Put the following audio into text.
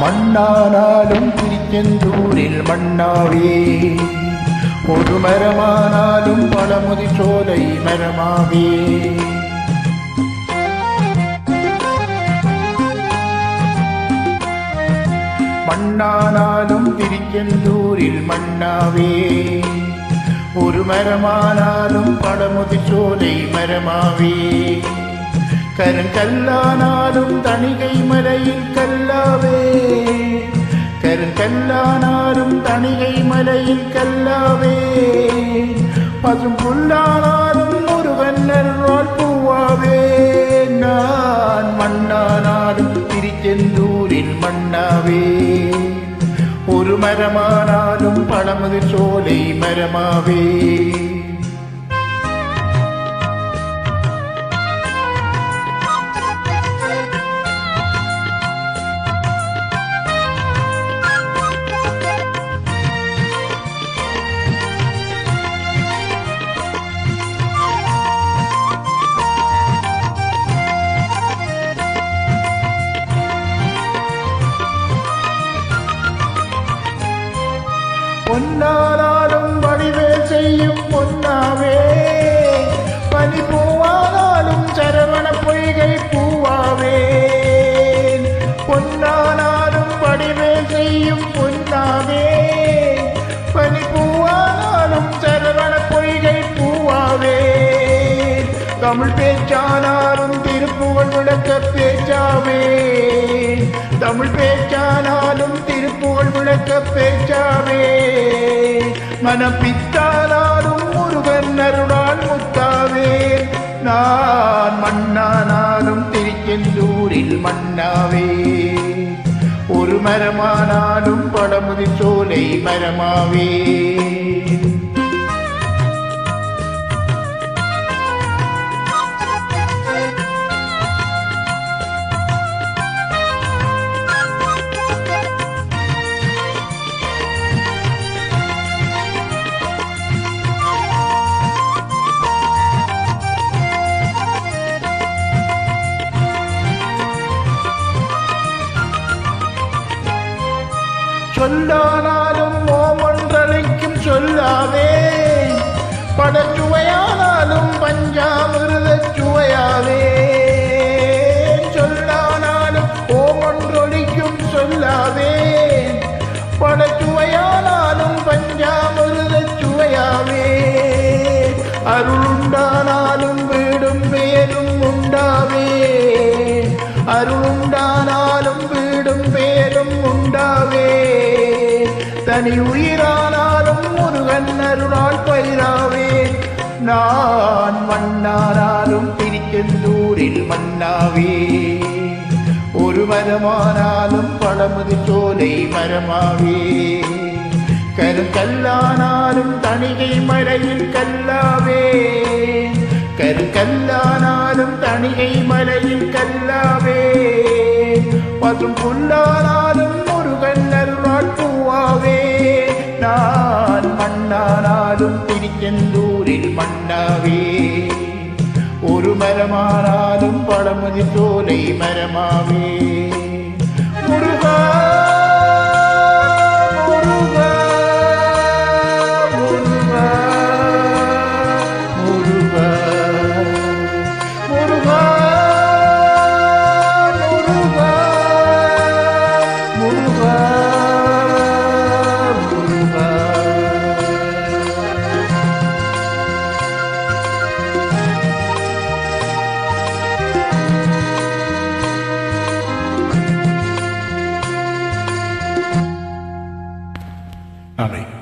மண்ணானாலும் திருச்செந்தூரில் மண்ணாவே, ஒரு மரமானாலும் பழமுதி சோலை மரமாவே. மண்ணானாலும் திருச்செந்தூரில் மண்ணாவே, ஒரு மரமானாலும் பழமுதி சோலை மரமாவே. கருங்கல்லானாலும் தணிகை மலையில் கல்லாவே, கருங்கல்லானாலும் தணிகை மலையில் கல்லாவே. பசும் புல்லானாலும் முருகன் அருளால் பூவாவே. நான் மண்ணானாலும் திருச்செந்தூரில் மண்ணாவே, ஒரு மரமானாலும் பழமுதிர் சோலை மரமாவே. பொன்னானாலும் வடிவேல் செய்யும் பொன்னாவே, பனி பூவானாலும் சரவண பொய்கை பூவாவே. பொன்னானாலும் வடிவேல் செய்யும் பொன்னாவே, பனி பூவானாலும் சரவண பொய்கை பூவாவே. தமிழ் பேச்சானாலும் திருப்புகழ் விளக்க பேச்சாவே, தமிழ் பேச்சானாலும் திருப்புகழ் விளக்க பேச்சாவே. மனப்பித்தானாலும் முருகன் அருளால் முத்தாவே. நான் மண்ணானாலும் திருச்செந்தூரில் மண்ணாவே, ஒரு மரமானாலும் பழமுதி சோலை மரமாவே. சொல்லானாலும் ஓமொன்றழைக்கும் சொல்லாவே, படச்சுவையானாலும் பஞ்சாமிருத சுவையாவே. சொல்லானாலும் ஓமொன்றொழிக்கும் சொல்லாவே, படச்சுவையானாலும் பஞ்சாமிருத சுவையாவே. அருளுண்டானாலும் வீடும் பேரும் உண்டாவே, அருளுண்டானாலும் வீடும் பேரும் உண்டாவே. தனி உயிரானாலும் முருகன் அருளால் பயிராவே. நான் மண்ணானாலும் திருச்செந்தூரில் மண்ணாவே, ஒரு மரமானாலும் பழமுதி சோலை மரமாவே. கருங்கல்லானாலும் தணிகை மலையில் கல்லாவே, கருங்கல்லானாலும் தணிகை மலையில் கல்லாவே. பசும் புல்லானாலும் முருகன் அருளால் பூவாவே. நான் மண்ணானாலும் திருச்செந்தூரில் மண்ணாவே, ஒரு மரமானாலும் பழமுதி சோலை மரமாவே. முருகா Amén.